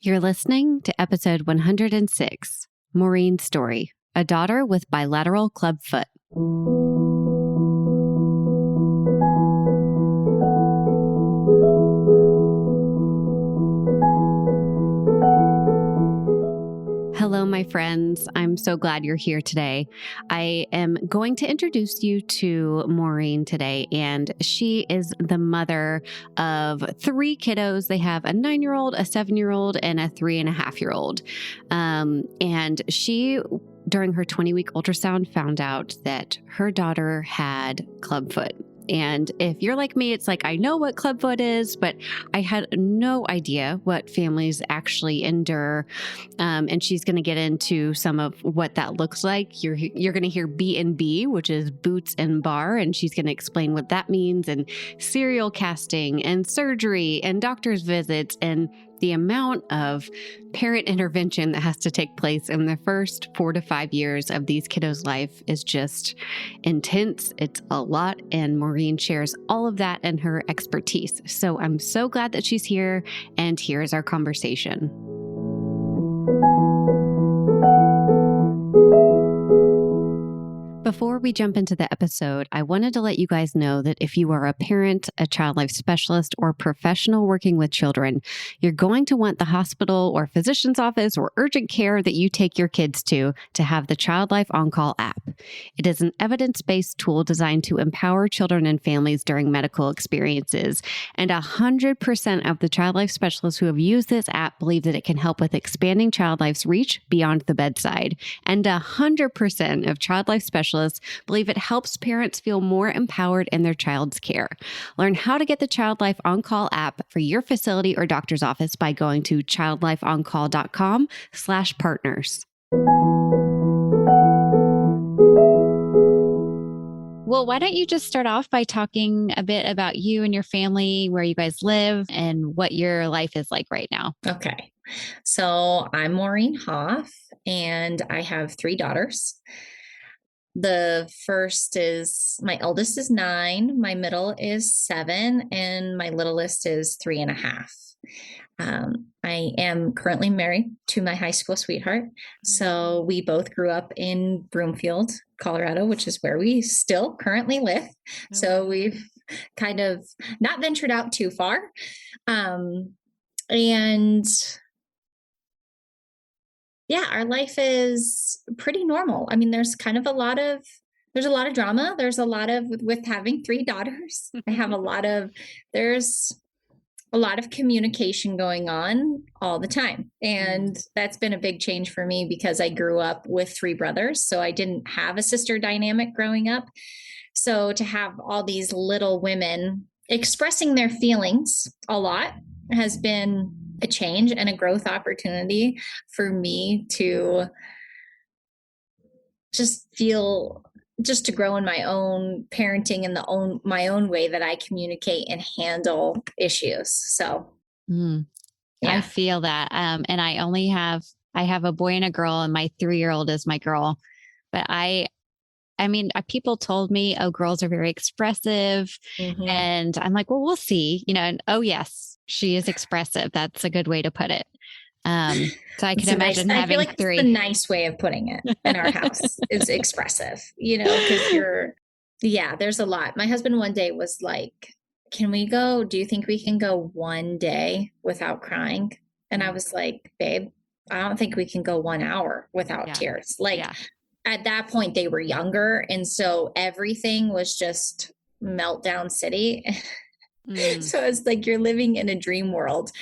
You're listening to episode 106, Maureen's story, a daughter with bilateral clubfoot. Hello, my friends. I'm so glad you're here today. I am going to introduce you to Maureen today, and she is the mother of 3 kiddos. They have a 9-year-old, a 7-year-old, and a 3.5-year-old. And she, during her 20-week ultrasound, found out that her daughter had clubfoot. And if you're like me, it's like, I know what clubfoot is, but I had no idea what families actually endure. And she's going to get into some of what that looks like. You're going to hear B&B, which is boots and bar. And she's going to explain what that means, and serial casting and surgery and doctor's visits, and the amount of parent intervention that has to take place in the first 4 to 5 years of these kiddos' life is just intense. It's a lot. And Maureen shares all of that and her expertise. So I'm so glad that she's here. And here's our conversation. Before we jump into the episode, I wanted to let you guys know that if you are a parent, a child life specialist, or professional working with children, you're going to want the hospital or physician's office or urgent care that you take your kids to have the Child Life On-Call app. It is an evidence-based tool designed to empower children and families during medical experiences. And 100% of the child life specialists who have used this app believe that it can help with expanding child life's reach beyond the bedside. And 100% of child life specialists believe it helps parents feel more empowered in their child's care. Learn how to get the Child Life On-Call app for your facility or doctor's office by going to childlifeoncall.com/partners. Well, why don't you just start off by talking a bit about you and your family, where you guys live, and what your life is like right now? Okay. So I'm Maureen Hoff, and I have 3 daughters. The first is, my eldest is 9, my middle is 7, and my littlest is 3.5. I am currently married to my high school sweetheart. So we both grew up in Broomfield, Colorado, which is where we still currently live. So we've kind of not ventured out too far. And yeah, our life is pretty normal. I mean, there's a lot of drama. There's a lot of, with having 3 daughters, there's a lot of communication going on all the time. And that's been a big change for me because I grew up with 3 brothers. So I didn't have a sister dynamic growing up. So to have all these little women expressing their feelings a lot has been a change and a growth opportunity for me to to grow in my own parenting and my own way that I communicate and handle issues. So yeah. I feel that. And I have a boy and a girl, and my 3-year-old is my girl. But I mean, people told me, oh, girls are very expressive. Mm-hmm. And I'm like, well, we'll see, and oh yes, she is expressive. That's a good way to put it. So I can imagine having I feel like 3. That's the nice way of putting it in our house is expressive, because there's a lot. My husband one day was like, do you think we can go one day without crying? And I was like, babe, I don't think we can go 1 hour without tears. At that point they were younger. And so everything was just meltdown city. So it's like, you're living in a dream world.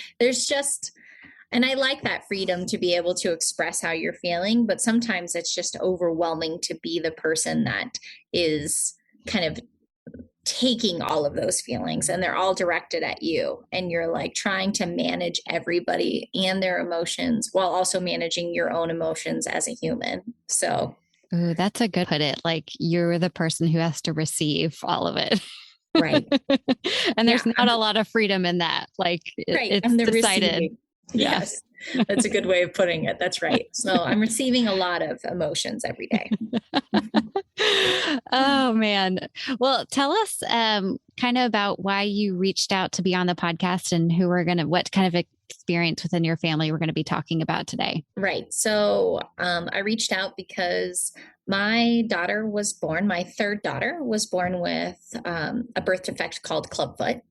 And I like that freedom to be able to express how you're feeling, but sometimes it's just overwhelming to be the person that is kind of taking all of those feelings, and they're all directed at you. And you're like trying to manage everybody and their emotions while also managing your own emotions as a human. So. Ooh, that's a good put it. Like, you're the person who has to receive all of it. Right. And there's not a lot of freedom in that. Like, it's decided. Receiving. Yes. That's a good way of putting it. That's right. So I'm receiving a lot of emotions every day. Oh, man. Well, tell us kind of about why you reached out to be on the podcast, and what kind of experience within your family we're going to be talking about today. Right. So I reached out because my daughter was born, my third daughter was born with a birth defect called clubfoot.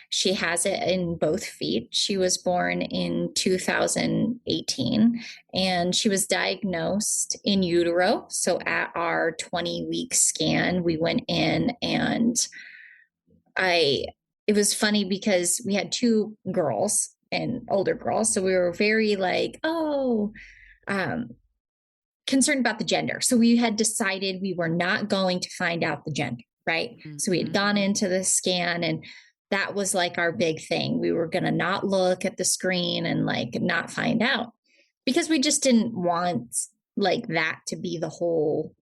She has it in both feet. She was born in 2018 and she was diagnosed in utero. So at our 20-week scan, we went in and it was funny because we had two girls and older girls. So we were very like, um, concerned about the gender. So we had decided we were not going to find out the gender, right? Mm-hmm. So we had gone into the scan and that was like our big thing. We were going to not look at the screen and like not find out because we just didn't want like that to be the whole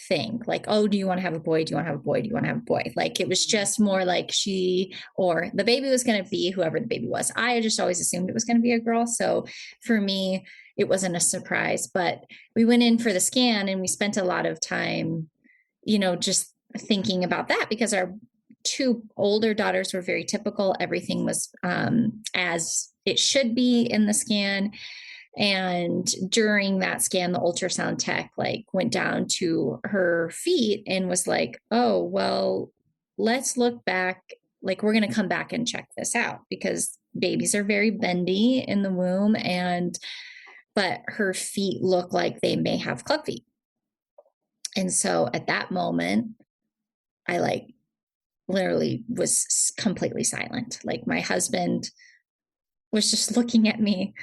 thing. Like, oh, do you want to have a boy? Do you want to have a boy? Do you want to have a boy? Like it was just more like she or the baby was going to be whoever the baby was. I just always assumed it was going to be a girl. So for me, it wasn't a surprise, but we went in for the scan and we spent a lot of time, just thinking about that because our two older daughters were very typical. Everything was as it should be in the scan. And during that scan, the ultrasound tech like went down to her feet and was like, oh, well, let's look back. Like we're going to come back and check this out because babies are very bendy in the womb but her feet look like they may have club feet. And so at that moment, I like literally was completely silent. Like my husband was just looking at me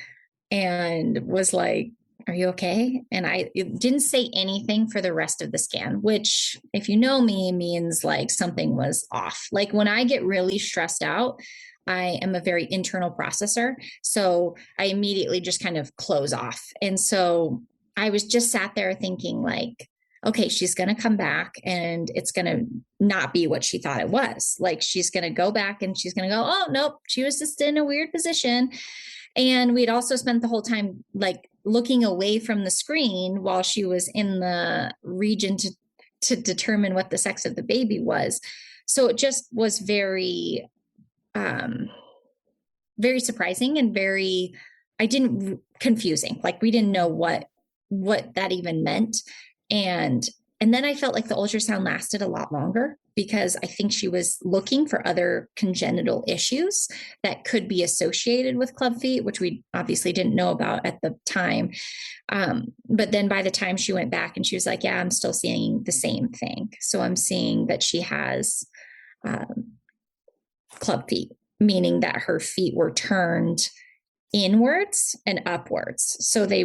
and was like, are you okay? And I didn't say anything for the rest of the scan, which if you know me means like something was off. Like when I get really stressed out, I am a very internal processor. So I immediately just kind of close off. And so I was just sat there thinking like, okay, she's going to come back and it's going to not be what she thought it was. Like she's going to go back and she's going to go, oh, nope, she was just in a weird position. And we'd also spent the whole time like looking away from the screen while she was in the region to determine what the sex of the baby was. So it just was very, very surprising and very, confusing. Like we didn't know what that even meant. And then I felt like the ultrasound lasted a lot longer because I think she was looking for other congenital issues that could be associated with club feet, which we obviously didn't know about at the time. But then by the time she went back and she was like, yeah, I'm still seeing the same thing. So I'm seeing that she has club feet, meaning that her feet were turned inwards and upwards. So they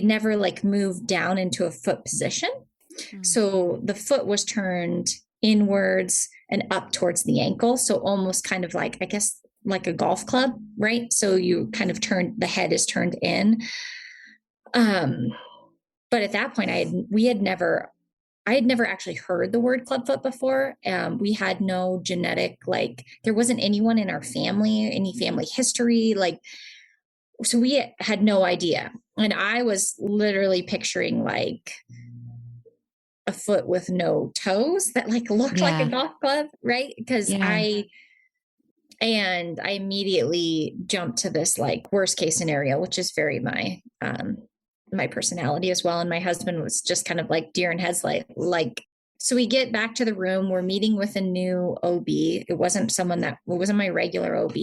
never like moved down into a foot position. Mm-hmm. So the foot was turned inwards and up towards the ankle. So almost kind of like, I guess, like a golf club, right? So you kind of the head is turned in. But at that point, I had never actually heard the word clubfoot before. We had no genetic, like there wasn't anyone in our family, any family history, like, so we had no idea. And I was literally picturing like a foot with no toes that like looked like a golf club, right? Because I immediately jumped to this like worst case scenario, which is very my personality as well. And my husband was just kind of like deer in headlights. Like, so we get back to the room, we're meeting with a new OB. It wasn't my regular OB.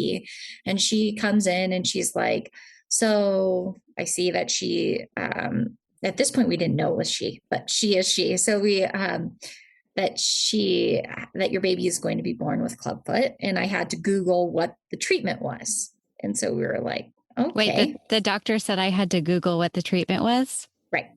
And she comes in and she's like, so I see that she, at this point we didn't know it was she, but she is she. So we, that your baby is going to be born with clubfoot. And I had to Google what the treatment was. And so we were like, okay. Wait, the doctor said I had to Google what the treatment was? Right.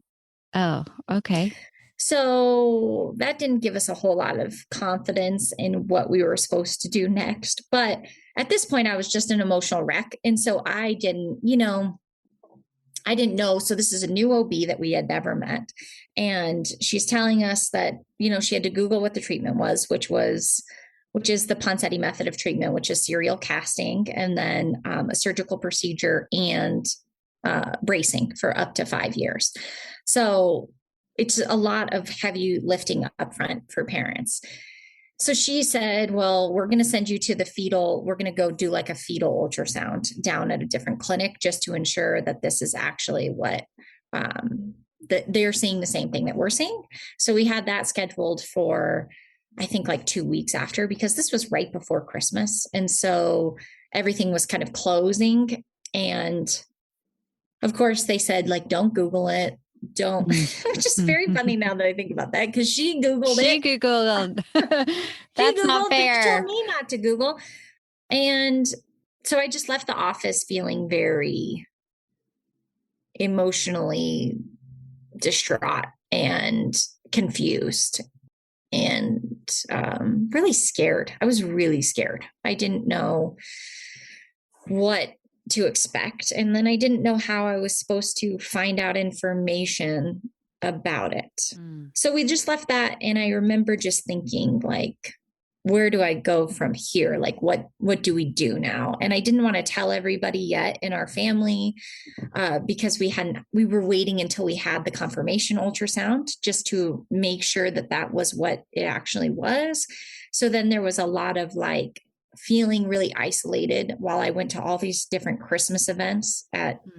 Oh, okay. So that didn't give us a whole lot of confidence in what we were supposed to do next. But at this point, I was just an emotional wreck. And so I didn't know. So this is a new OB that we had never met. And she's telling us that, she had to Google what the treatment was, which is the Ponseti method of treatment, which is serial casting, and then a surgical procedure and bracing for up to 5 years. So it's a lot of heavy lifting up front for parents. So she said, well, we're going to send you to the fetal. We're going to go do like a fetal ultrasound down at a different clinic just to ensure that this is actually what that they're seeing the same thing that we're seeing. So we had that scheduled for, I think, like 2 weeks after, because this was right before Christmas. And so everything was kind of closing. And of course, they said, like, don't Google it. Don't. It's just very funny now that I think about that, because she Googled She it. Googled. She That's not Googled, but she told fair. me not to Google. And so I just left the office feeling very emotionally distraught and confused and really scared. I was really scared. I didn't know what to expect. And then I didn't know how I was supposed to find out information about it. So we just left that. And I remember just thinking, like, where do I go from here? Like, what do we do now? And I didn't want to tell everybody yet in our family, because we were waiting until we had the confirmation ultrasound just to make sure that that was what it actually was. So then there was a lot of like feeling really isolated while I went to all these different Christmas events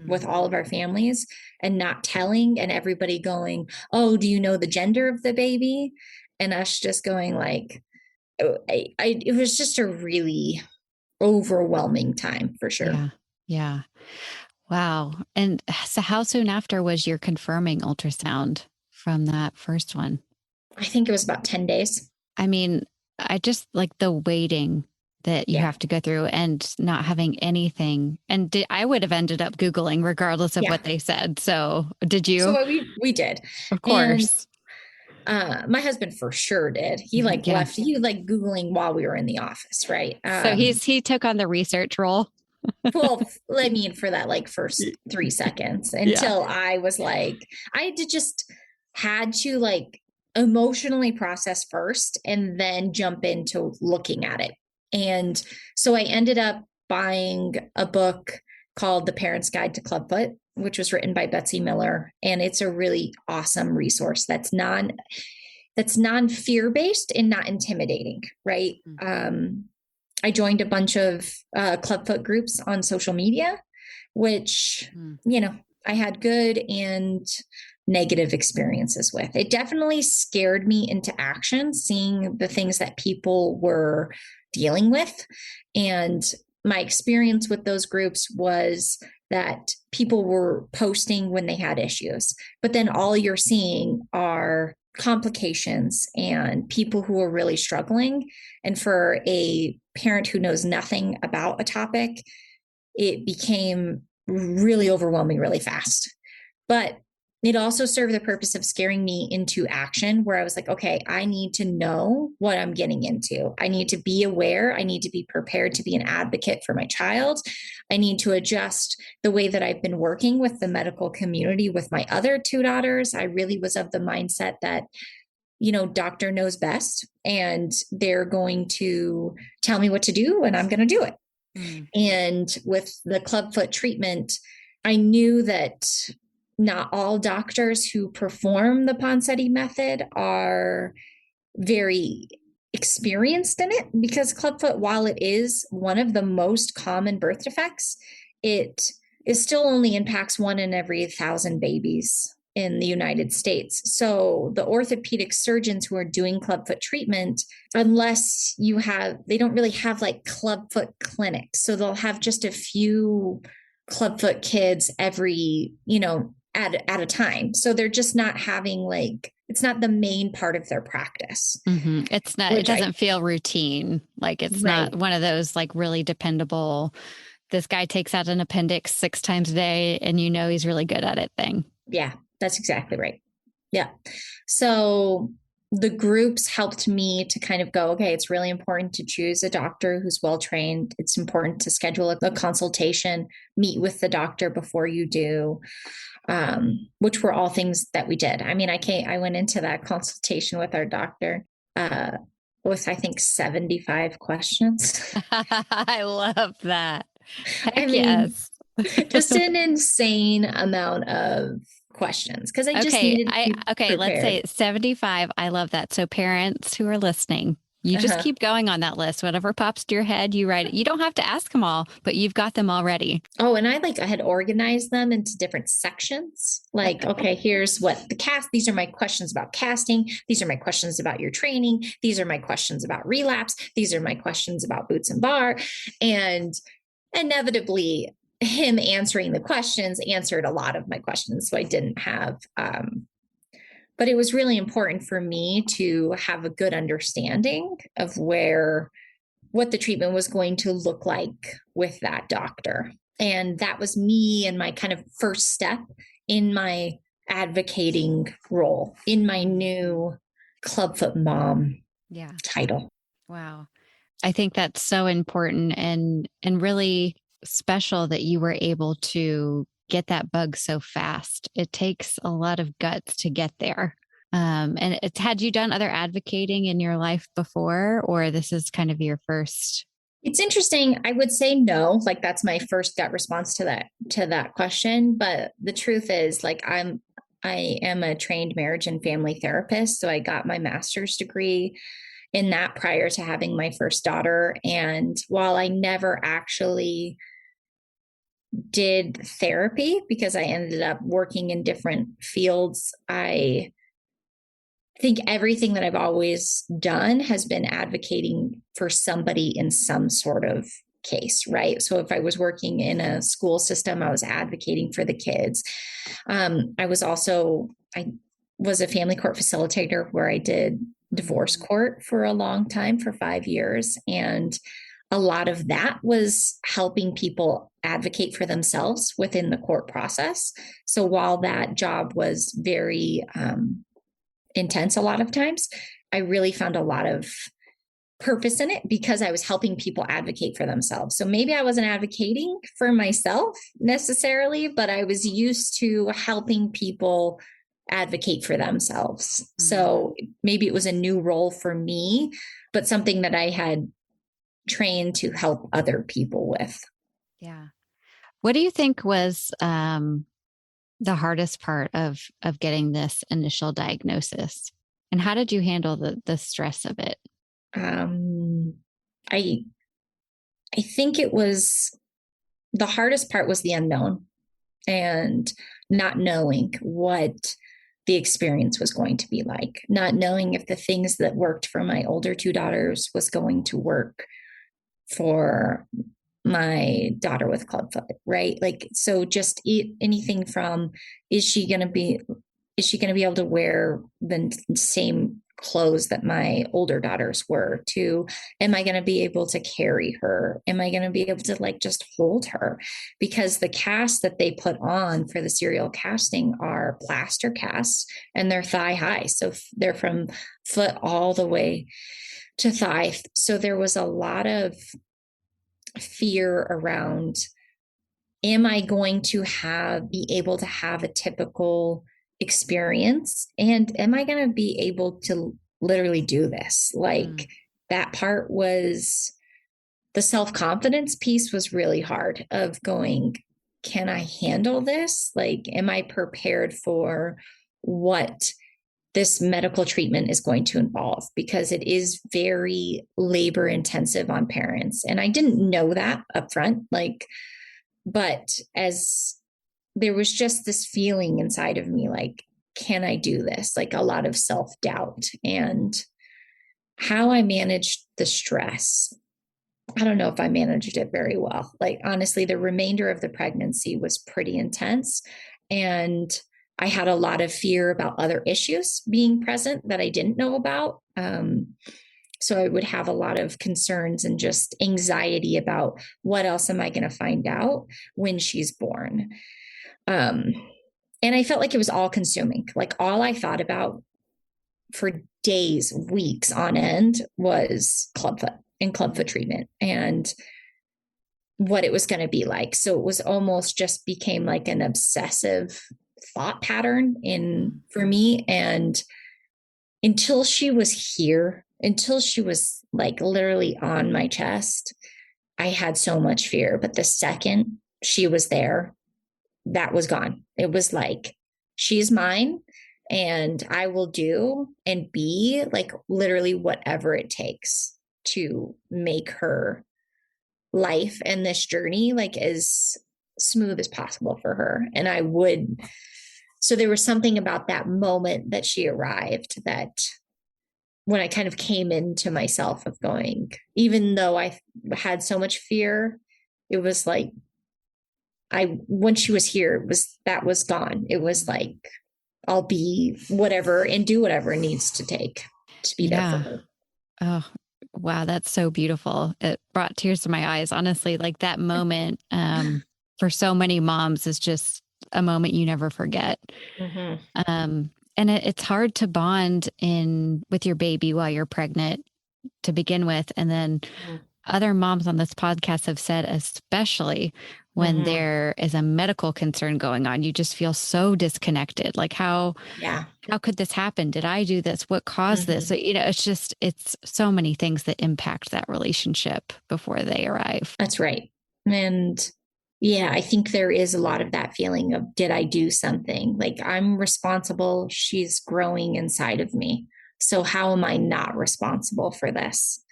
with all of our families, and not telling, and everybody going, oh, do you know the gender of the baby? And us just going like, it was just a really overwhelming time for sure. Yeah. Yeah. Wow. And so how soon after was your confirming ultrasound from that first one? I think it was about 10 days. I mean, I just like the waiting that you have to go through and not having anything. And I would have ended up Googling regardless of what they said. So did you? So we did. Of course. And my husband for sure did. He like left, he like Googling while we were in the office, right? So he took on the research role. Well, I mean, for that like first 3 seconds until I was like, I just had to like emotionally process first and then jump into looking at it. And so I ended up buying a book called The Parent's Guide to Clubfoot, which was written by Betsy Miller. And it's a really awesome resource that's non-fear based and not intimidating, right? I joined a bunch of Clubfoot groups on social media, which, I had good and negative experiences with. It definitely scared me into action, seeing the things that people were dealing with. And my experience with those groups was that people were posting when they had issues, but then all you're seeing are complications and people who are really struggling. And for a parent who knows nothing about a topic, it became really overwhelming really fast. But it also served the purpose of scaring me into action, where I was like, okay, I need to know what I'm getting into. I need to be aware. I need to be prepared to be an advocate for my child. I need to adjust the way that I've been working with the medical community with my other 2 daughters. I really was of the mindset that, doctor knows best and they're going to tell me what to do and I'm going to do it. And with the Clubfoot treatment, I knew that not all doctors who perform the Ponseti method are very experienced in it, because Clubfoot, while it is one of the most common birth defects, it still only impacts 1 in every 1,000 babies in the United States. So the orthopedic surgeons who are doing Clubfoot treatment, unless they don't really have like Clubfoot clinics. So they'll have just a few Clubfoot kids every, at a time. So they're just not having it's not the main part of their practice. It's not, it doesn't feel routine. Like it's not one of those like really dependable, this guy takes out an appendix 6 times a day and he's really good at it thing. Yeah, that's exactly right. Yeah. So the groups helped me to kind of go, okay, it's really important to choose a doctor who's well-trained. It's important to schedule a consultation, meet with the doctor before you do, which were all things that we did. I mean, I went into that consultation with our doctor, with I think 75 questions. I love that. Heck yes. Just an insane amount of questions, because I just needed to be prepared. Let's say 75. I love that. So parents who are listening, You just keep going on that list. Whatever pops to your head, you write it. You don't have to ask them all, but you've got them already. Oh, and I had organized them into different sections. Like, okay, here's what these are my questions about casting. These are my questions about your training. These are my questions about relapse. These are my questions about boots and bar. And inevitably, him answering the questions answered a lot of my questions. So I didn't have, but it was really important for me to have a good understanding of what the treatment was going to look like with that doctor. And that was me and my kind of first step in my advocating role in my new Clubfoot mom title. Wow. I think that's so important and really special that you were able to get that bug so fast. It takes a lot of guts to get there. And had you done other advocating in your life before, or this is kind of your first? It's interesting. I would say no, like that's my first gut response to that question. But the truth is, like, I am a trained marriage and family therapist. So I got my master's degree in that prior to having my first daughter. And while I never actually did therapy because I ended up working in different fields, I think everything that I've always done has been advocating for somebody in some sort of case, right? So if I was working in a school system, I was advocating for the kids. I was a family court facilitator where I did divorce court for a long time, for 5 years. And a lot of that was helping people advocate for themselves within the court process. So while that job was very intense a lot of times, I really found a lot of purpose in it because I was helping people advocate for themselves. So maybe I wasn't advocating for myself necessarily, but I was used to helping people advocate for themselves. Mm-hmm. So maybe it was a new role for me, but something that I had trained to help other people with. Yeah. What do you think was the hardest part of getting this initial diagnosis, and how did you handle the stress of it? I think it was the hardest part was the unknown and not knowing what the experience was going to be like, not knowing if the things that worked for my older two daughters was going to work for my daughter with Clubfoot, right? Like, so just anything from, is she going to be able to wear the same clothes that my older daughters were, to, am I going to be able to carry her? Am I going to be able to like just hold her? Because the casts that they put on for the serial casting are plaster casts and they're thigh high. So they're from foot all the way to thigh. So there was a lot of fear around, am I going to be able to have a typical experience? And am I going to be able to literally do this? Like that part was, the self-confidence piece was really hard of going, can I handle this? Like, am I prepared for what this medical treatment is going to involve? Because it is very labor intensive on parents. And I didn't know that up front, but as there was just this feeling inside of me, like, can I do this? Like a lot of self-doubt. And how I managed the stress, I don't know if I managed it very well. Like, honestly, the remainder of the pregnancy was pretty intense. And I had a lot of fear about other issues being present that I didn't know about. So I would have a lot of concerns and just anxiety about what else am I going to find out when she's born. And I felt like it was all consuming. Like all I thought about for days, weeks on end was Clubfoot and Clubfoot treatment and what it was going to be like. So it was almost just became like an obsessive thought pattern for me. And until she was here, until she was like literally on my chest, I had so much fear. But the second she was there, that was gone. It was like, she's mine. and I will do and be like literally whatever it takes to make her life and this journey like as smooth as possible for her. And I would, so there was something about that moment that she arrived that when I kind of came into myself of going, even though I had so much fear, it was like when she was here, that was gone. It was like, I'll be whatever and do whatever it needs to take to be there for her. Oh, wow. That's so beautiful. It brought tears to my eyes. Honestly, like that moment, for so many moms is just a moment you never forget. Mm-hmm. And it's hard to bond with your baby while you're pregnant to begin with. And then other moms on this podcast have said, especially when there is a medical concern going on, you just feel so disconnected. Like how could this happen? Did I do this? What caused this? So, it's so many things that impact that relationship before they arrive. That's right. And yeah, I think there is a lot of that feeling of, did I do something? Like I'm responsible. She's growing inside of me. So how am I not responsible for this?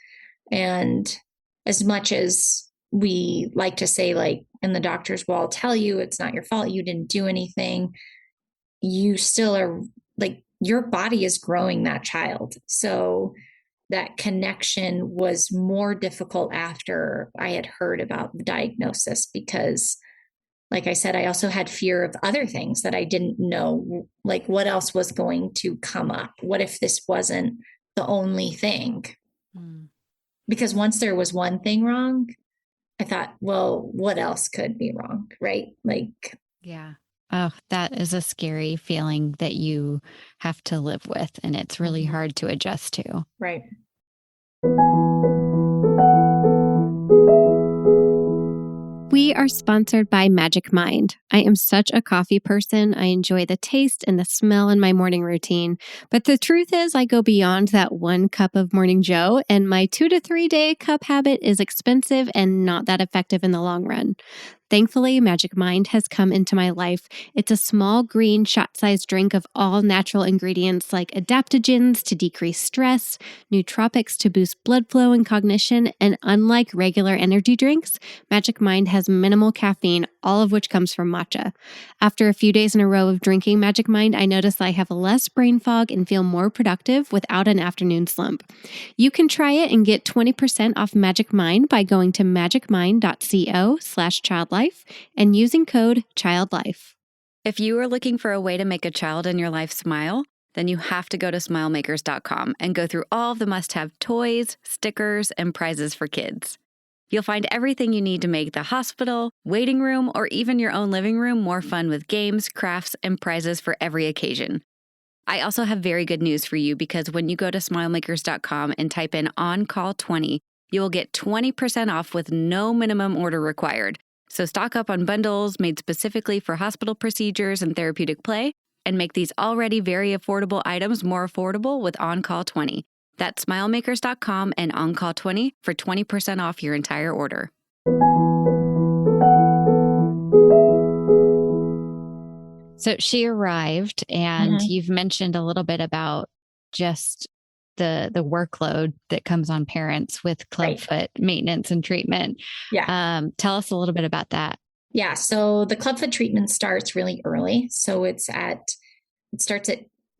And as much as we like to say, like, and the doctors will all tell you it's not your fault, you didn't do anything, you still are like, your body is growing that child. So that connection was more difficult after I had heard about the diagnosis because, like I said, I also had fear of other things that I didn't know, like what else was going to come up. What if this wasn't the only thing? Because once there was one thing wrong, I thought, well, what else could be wrong? Right. Like, yeah. Oh, that is a scary feeling that you have to live with. And it's really hard to adjust to. Right. We are sponsored by Magic Mind. I am such a coffee person. I enjoy the taste and the smell in my morning routine. But the truth is, I go beyond that 1 cup of Morning Joe, and my 2 to 3 day cup habit is expensive and not that effective in the long run. Thankfully, Magic Mind has come into my life. It's a small green shot-sized drink of all natural ingredients like adaptogens to decrease stress, nootropics to boost blood flow and cognition, and unlike regular energy drinks, Magic Mind has minimal caffeine, all of which comes from matcha. After a few days in a row of drinking Magic Mind, I notice I have less brain fog and feel more productive without an afternoon slump. You can try it and get 20% off Magic Mind by going to magicmind.co/childlife and using code CHILDLIFE. If you are looking for a way to make a child in your life smile, then you have to go to smilemakers.com and go through all of the must-have toys, stickers, and prizes for kids. You'll find everything you need to make the hospital, waiting room, or even your own living room more fun with games, crafts, and prizes for every occasion. I also have very good news for you because when you go to smilemakers.com and type in OnCall20, you will get 20% off with no minimum order required. So stock up on bundles made specifically for hospital procedures and therapeutic play, and make these already very affordable items more affordable with OnCall20. That's smilemakers.com and OnCall20 for 20% off your entire order. So she arrived, and you've mentioned a little bit about just the workload that comes on parents with Clubfoot maintenance and treatment. Yeah. Tell us a little bit about that. Yeah. So the Clubfoot treatment starts really early. So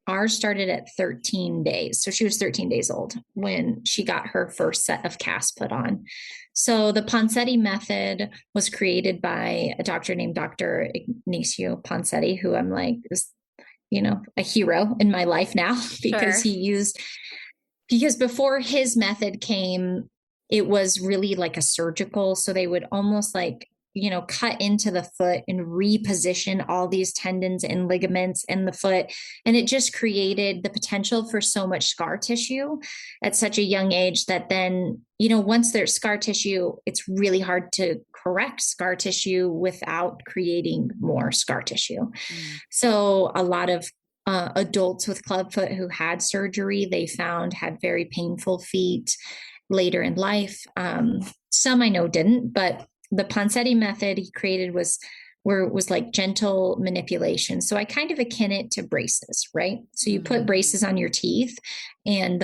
ours started at 13 days. So she was 13 days old when she got her first set of casts put on. So the Poncetti method was created by a doctor named Dr. Ignacio Poncetti, who I'm like, is, a hero in my life now because because before his method came, it was really like a surgical. So they would almost like, cut into the foot and reposition all these tendons and ligaments in the foot. And it just created the potential for so much scar tissue at such a young age that then, once there's scar tissue, it's really hard to correct scar tissue without creating more scar tissue. So a lot of adults with clubfoot who had surgery, they found had very painful feet later in life. Some I know didn't, but the Poncetti method he created was where it was like gentle manipulation. So I kind of akin it to braces, right? So you put braces on your teeth and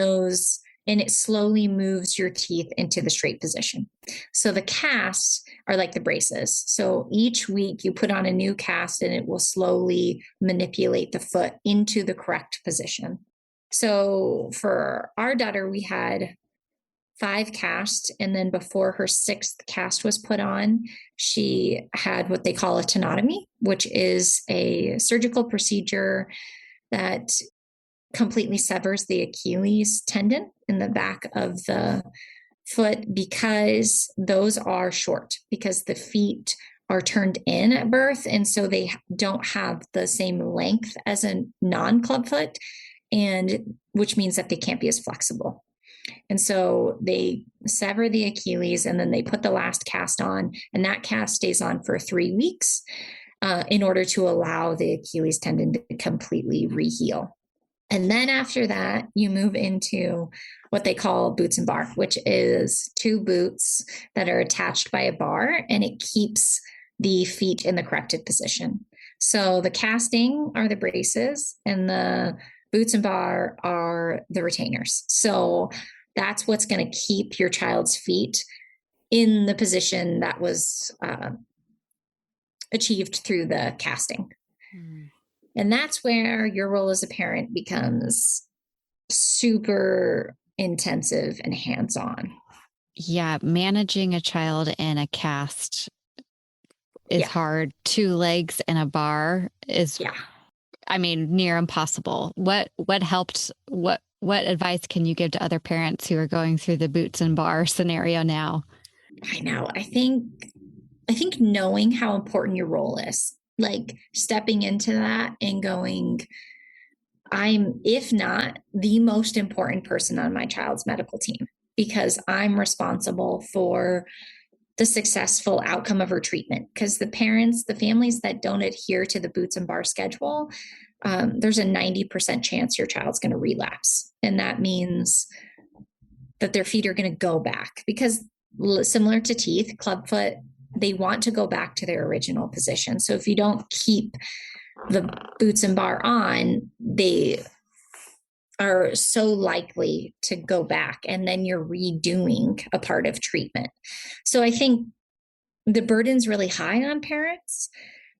it slowly moves your teeth into the straight position. So the casts are like the braces. So each week you put on a new cast and it will slowly manipulate the foot into the correct position. So for our daughter, we had 5 casts. And then before her 6th cast was put on, she had what they call a tenotomy, which is a surgical procedure that completely severs the Achilles tendon in the back of the foot, because those are short, because the feet are turned in at birth. And so they don't have the same length as a non-club foot, and which means that they can't be as flexible. And so they sever the Achilles and then they put the last cast on, and that cast stays on for 3 weeks in order to allow the Achilles tendon to completely reheal. And then after that, you move into what they call boots and bar, which is 2 boots that are attached by a bar, and it keeps the feet in the corrected position. So the casting are the braces and the boots and bar are the retainers. So that's what's going to keep your child's feet in the position that was achieved through the casting. And that's where your role as a parent becomes super intensive and hands-on. Yeah, managing a child in a cast is hard. 2 legs and a bar is, I mean, near impossible. What helped? What advice can you give to other parents who are going through the boots and bar scenario now? I know. I think knowing how important your role is, like stepping into that and going, I'm, if not the most important person on my child's medical team, because I'm responsible for the successful outcome of her treatment. Because the families that don't adhere to the boots and bar schedule, there's a 90% chance your child's going to relapse. And that means that their feet are going to go back, because similar to teeth, clubfoot, they want to go back to their original position. So if you don't keep the boots and bar on, they are so likely to go back, and then you're redoing a part of treatment. So I think the burden's really high on parents,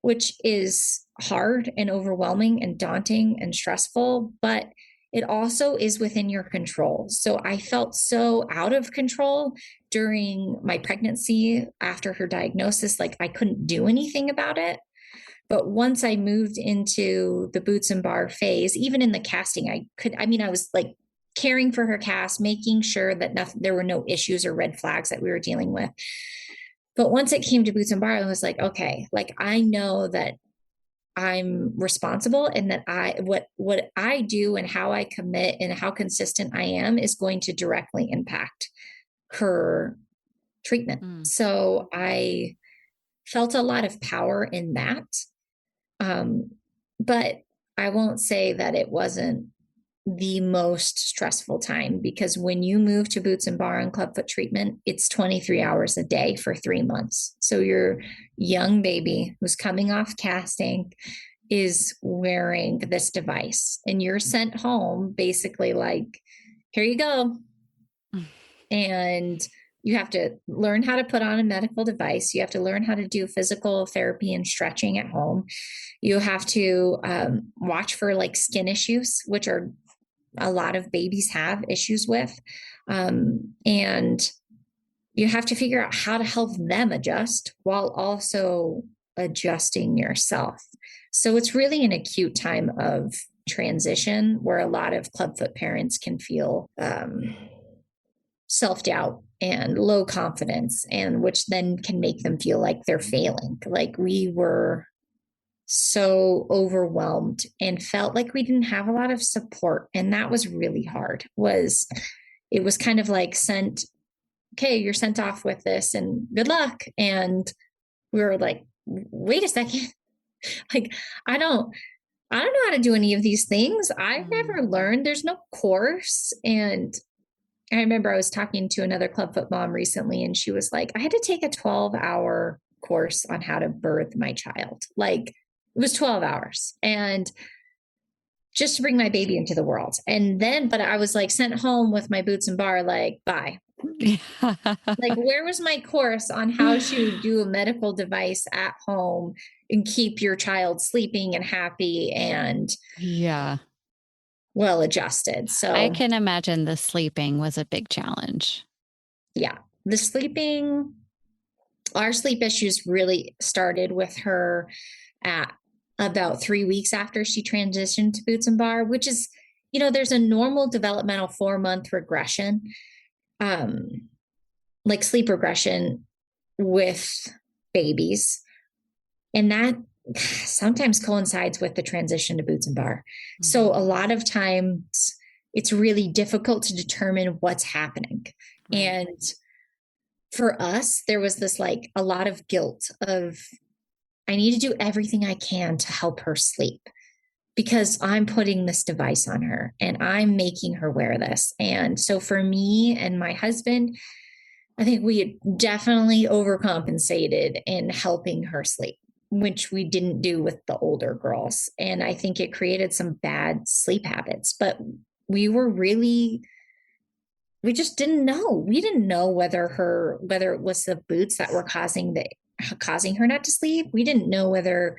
which is hard and overwhelming and daunting and stressful, but it also is within your control. So I felt so out of control during my pregnancy after her diagnosis, like I couldn't do anything about it. But once I moved into the boots and bar phase, even in the casting, I was like caring for her cast, making sure that there were no issues or red flags that we were dealing with. But once it came to boots and bar, I was like, okay, like I know that I'm responsible, and that what I do and how I commit and how consistent I am is going to directly impact her treatment. So I felt a lot of power in that. But I won't say that it wasn't the most stressful time, because when you move to boots and bar and clubfoot treatment, it's 23 hours a day for 3 months. So your young baby who's coming off casting is wearing this device, and you're sent home basically like, here you go. And you have to learn how to put on a medical device. You have to learn how to do physical therapy and stretching at home. You have to watch for like skin issues, which are a lot of babies have issues with. And you have to figure out how to help them adjust while also adjusting yourself. So it's really an acute time of transition where a lot of clubfoot parents can feel self-doubt and low confidence, and which then can make them feel like they're failing. Like we were so overwhelmed and felt like we didn't have a lot of support. And that was really hard. It was kind of like okay, you're sent off with this and good luck. And we were like, wait a second. Like, I don't know how to do any of these things. I've never learned. There's no course. And I remember I was talking to another clubfoot mom recently, and she was like, I had to take a 12-hour course on how to birth my child. Like, it was 12 hours and just to bring my baby into the world. And then, but I was like sent home with my boots and bar, like, bye. Like, where was my course on how to do a medical device at home and keep your child sleeping and happy and well adjusted? So I can imagine the sleeping was a big challenge. Yeah. The sleeping, our sleep issues really started with her at about 3 weeks after she transitioned to boots and bar, which is, there's a normal developmental 4-month regression, like sleep regression with babies. And that sometimes coincides with the transition to boots and bar. Mm-hmm. So a lot of times it's really difficult to determine what's happening. Right. And for us, there was this like a lot of guilt of, I need to do everything I can to help her sleep because I'm putting this device on her and I'm making her wear this. And so for me and my husband, I think we definitely overcompensated in helping her sleep, which we didn't do with the older girls. And I think it created some bad sleep habits, but we just didn't know. We didn't know whether it was the boots that were causing her not to sleep. We didn't know whether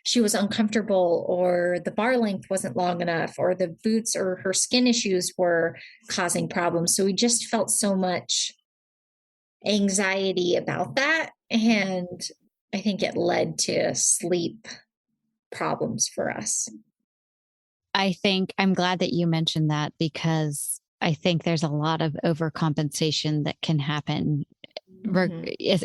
she was uncomfortable or the bar length wasn't long enough or the boots or her skin issues were causing problems. So we just felt so much anxiety about that. And I think it led to sleep problems for us. I think I'm glad that you mentioned that because I think there's a lot of overcompensation that can happen,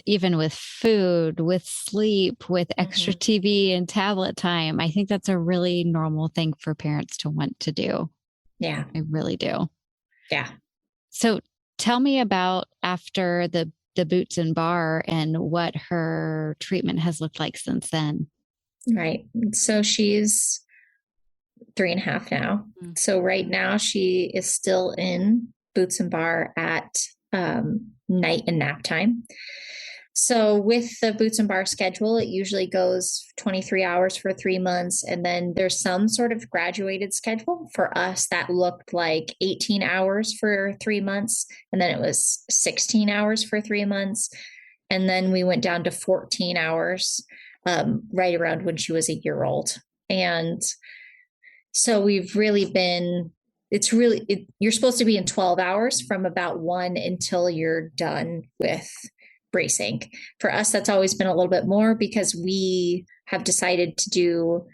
even with food, with sleep, with extra TV and tablet time. I think that's a really normal thing for parents to want to do. Yeah. I really do. Yeah. So tell me about after the boots and bar and what her treatment has looked like since then. Right. So she's 3.5 now. Mm-hmm. So right now she is still in boots and bar at night and nap time. So with the boots and bar schedule, it usually goes 23 hours for 3 months. And then there's some sort of graduated schedule. For us, that looked like 18 hours for 3 months. And then it was 16 hours for 3 months. And then we went down to 14 hours right around when she was a year old. And so we've really been, you're supposed to be in 12 hours from about 1 until you're done with bracing. For us, that's always been a little bit more because we have decided to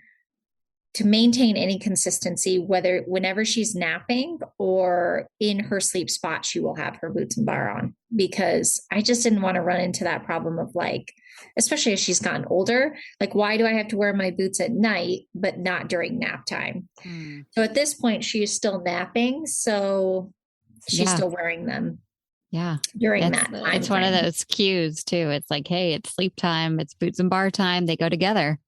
maintain any consistency, whenever she's napping or in her sleep spot, she will have her boots and bar on, because I just didn't want to run into that problem of like, especially as she's gotten older, like, why do I have to wear my boots at night, but not during nap time? So at this point, she is still napping. So she's still wearing them. Yeah. During that time. It's one of those cues too. It's like, hey, it's sleep time. It's boots and bar time. They go together.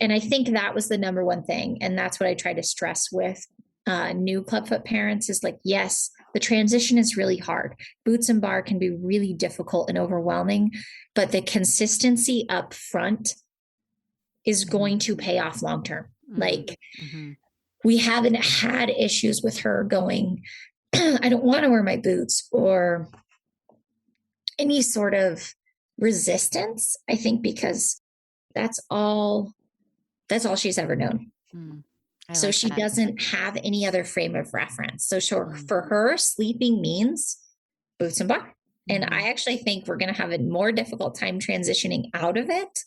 And I think that was the number one thing. And that's what I try to stress with new Clubfoot parents is like, yes, the transition is really hard. Boots and bar can be really difficult and overwhelming, but the consistency up front is going to pay off long-term. Like we haven't had issues with her going, I don't want to wear my boots or any sort of resistance, I think, because that's all she's ever known. So like she doesn't have any other frame of reference. So for her, sleeping means boots and bar. And I actually think we're going to have a more difficult time transitioning out of it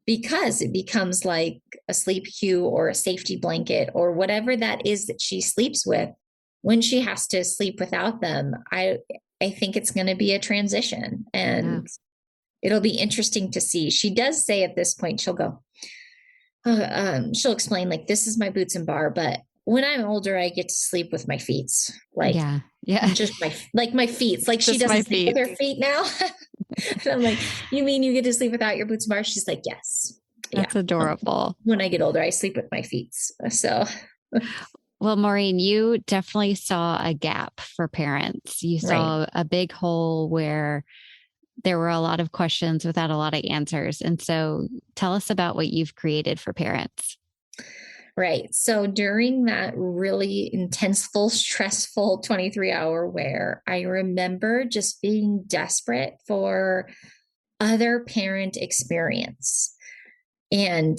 because it becomes like a sleep cue or a safety blanket or whatever that is that she sleeps with. When she has to sleep without them, I think it's going to be a transition, and it'll be interesting to see. She does say at this point, she'll go, she'll explain like, this is my boots and bar, but when I'm older, I get to sleep with my feet. Like, just my feet. Like she doesn't sleep with her feet now. And I'm like, you mean you get to sleep without your boots and bar? She's like, yes. That's adorable. When I get older, I sleep with my feet. So. Well, Maureen, you definitely saw a gap for parents. You saw a big hole where there were a lot of questions without a lot of answers. And so tell us about what you've created for parents. Right. So during that really intenseful, stressful 23-hour wear, I remember just being desperate for other parent experience. And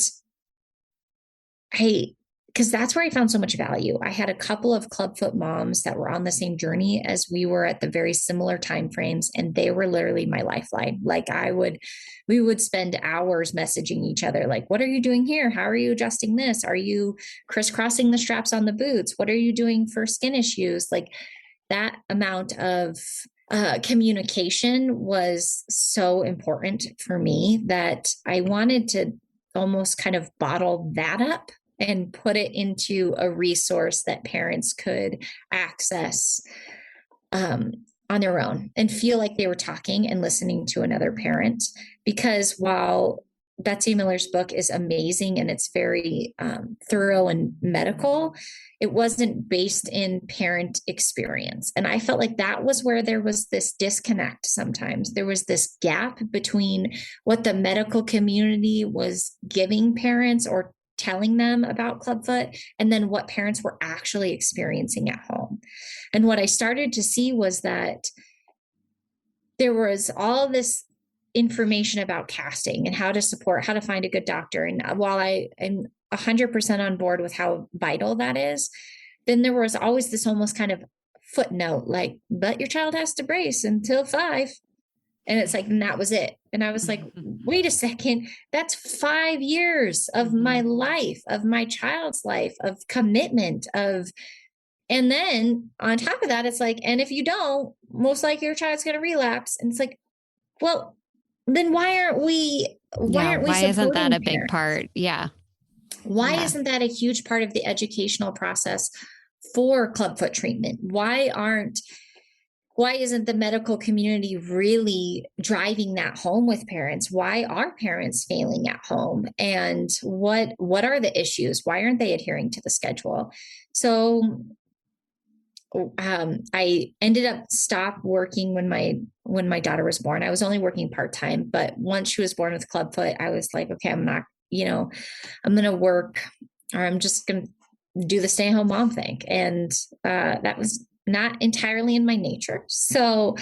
because that's where I found so much value. I had a couple of Clubfoot moms that were on the same journey as we were at the very similar timeframes, and they were literally my lifeline. Like we would spend hours messaging each other, like, what are you doing here? How are you adjusting this? Are you crisscrossing the straps on the boots? What are you doing for skin issues? Like that amount of communication was so important for me that I wanted to almost kind of bottle that up and put it into a resource that parents could access on their own and feel like they were talking and listening to another parent. Because while Betsy Miller's book is amazing and it's very thorough and medical, it wasn't based in parent experience. And I felt like that was where there was this disconnect sometimes. There was this gap between what the medical community was giving parents or telling them about Clubfoot and then what parents were actually experiencing at home. And what I started to see was that there was all this information about casting and how to support, how to find a good doctor. And while I am 100% on board with how vital that is, then there was always this almost kind of footnote, like, but your child has to brace until 5. And it's like, and that was it. And I was like, wait a second, that's 5 years of my life, of my child's life, of commitment, and then on top of that, it's like, and if you don't, most likely your child's going to relapse. And it's like, well, then why aren't we isn't that a big parents? part? Yeah. Why isn't that a huge part of the educational process for Clubfoot treatment? Why isn't the medical community really driving that home with parents? Why are parents failing at home? And what are the issues? Why aren't they adhering to the schedule? So I ended up stop working when my daughter was born. I was only working part-time, but once she was born with Clubfoot, I was like, okay, I'm not, I'm going to work, or I'm just going to do the stay-at-home mom thing. And that was not entirely in my nature. So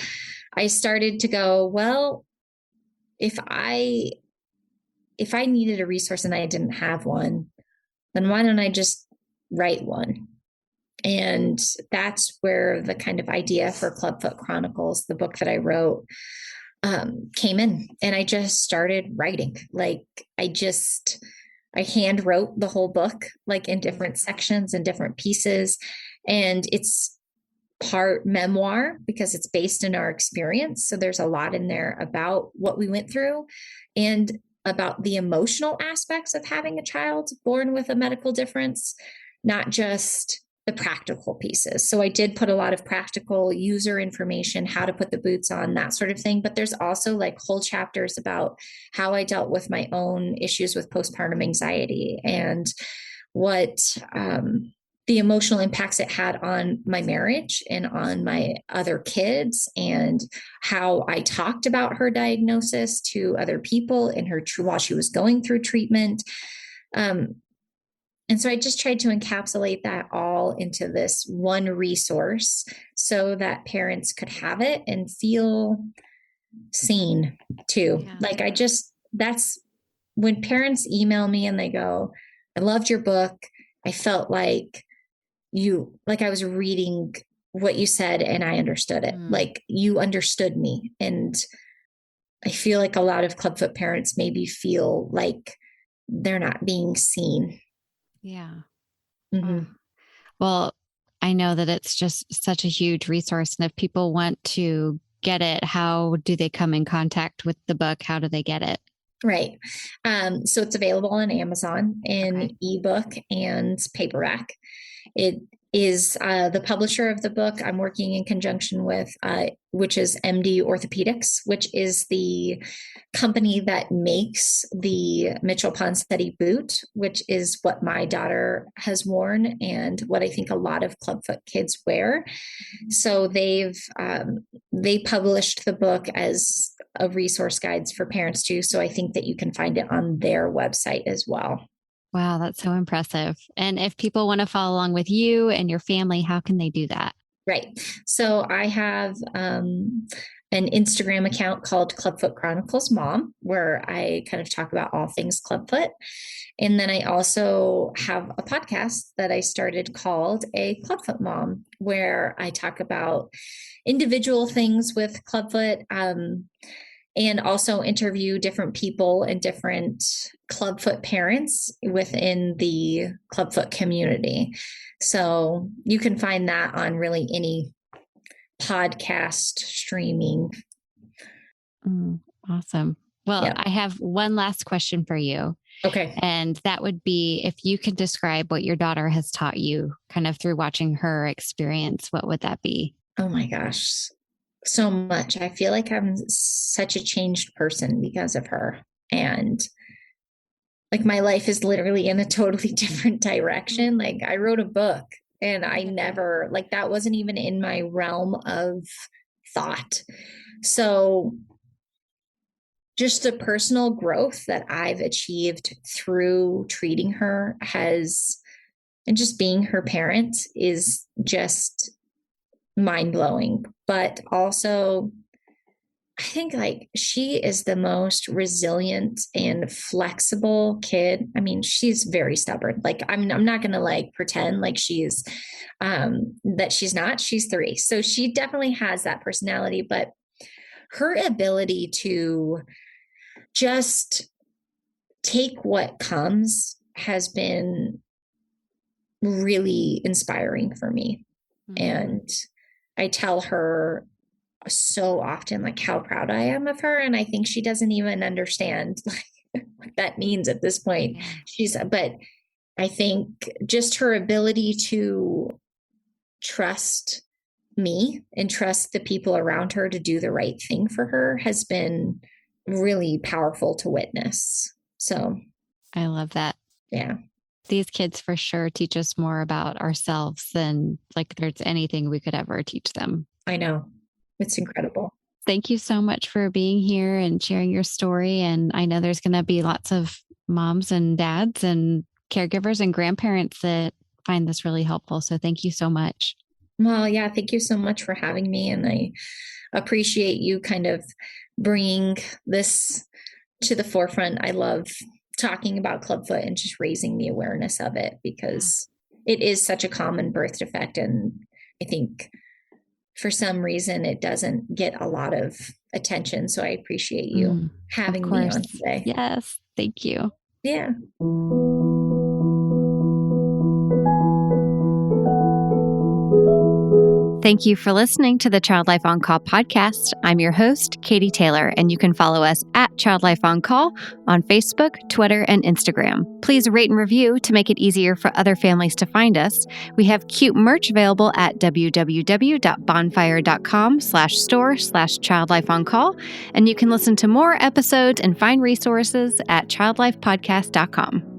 I started to go, well, if I needed a resource and I didn't have one, then why don't I just write one? And that's where the kind of idea for Clubfoot Chronicles, the book that I wrote, came in. And I just started writing. Like I hand wrote the whole book, like in different sections and different pieces. And it's part memoir because it's based in our experience. So there's a lot in there about what we went through and about the emotional aspects of having a child born with a medical difference, not just the practical pieces. So I did put a lot of practical user information, how to put the boots on, that sort of thing. But there's also like whole chapters about how I dealt with my own issues with postpartum anxiety and what the emotional impacts it had on my marriage and on my other kids, and how I talked about her diagnosis to other people in her while she was going through treatment. And so I just tried to encapsulate that all into this one resource so that parents could have it and feel seen too. Yeah. Like that's when parents email me and they go, I loved your book. I felt like I was reading what you said and I understood it. Like you understood me. And I feel like a lot of Clubfoot parents maybe feel like they're not being seen. Yeah. Mm-hmm. Well, I know that it's just such a huge resource. And if people want to get it, how do they come in contact with the book? How do they get it? Right. So it's available on Amazon in ebook and paperback. It is the publisher of the book I'm working in conjunction with, which is MD Orthopedics, which is the company that makes the Mitchell Ponseti boot, which is what my daughter has worn and what I think a lot of Clubfoot kids wear. So they published the book as a resource guides for parents too. So I think that you can find it on their website as well. Wow, that's so impressive. And if people want to follow along with you and your family, how can they do that? Right. So I have an Instagram account called Clubfoot Chronicles Mom, where I kind of talk about all things Clubfoot. And then I also have a podcast that I started called A Clubfoot Mom, where I talk about individual things with Clubfoot, and also interview different people and different Clubfoot parents within the Clubfoot community. So you can find that on really any podcast streaming. Awesome. Well, Yeah. I have one last question for you. Okay. And that would be, if you could describe what your daughter has taught you kind of through watching her experience, what would that be? Oh my gosh. So much. I feel like I'm such a changed person because of her. And like my life is literally in a totally different direction. Like I wrote a book and I never, like that wasn't even in my realm of thought. So just the personal growth that I've achieved through treating her and just being her parent is just mind blowing. But also, I think like she is the most resilient and flexible kid. I mean, she's very stubborn. Like I'm not going to like pretend like she's that she's not. She's 3. So she definitely has that personality, but her ability to just take what comes has been really inspiring for me. Mm-hmm. And I tell her so often like how proud I am of her. And I think she doesn't even understand like what that means at this point. But I think just her ability to trust me and trust the people around her to do the right thing for her has been really powerful to witness. So I love that. Yeah. These kids for sure teach us more about ourselves than like there's anything we could ever teach them. I know. It's incredible. Thank you so much for being here and sharing your story. And I know there's going to be lots of moms and dads and caregivers and grandparents that find this really helpful. So thank you so much. Well, yeah, thank you so much for having me. And I appreciate you kind of bringing this to the forefront. I love talking about Clubfoot and just raising the awareness of it because it is such a common birth defect. And I think for some reason it doesn't get a lot of attention. So I appreciate you having me on today. Yes. Thank you. Yeah. Thank you for listening to the Child Life On Call podcast. I'm your host, Katie Taylor, and you can follow us at Child Life On Call on Facebook, Twitter, and Instagram. Please rate and review to make it easier for other families to find us. We have cute merch available at www.bonfire.com/store/Child Life On Call, and you can listen to more episodes and find resources at childlifepodcast.com.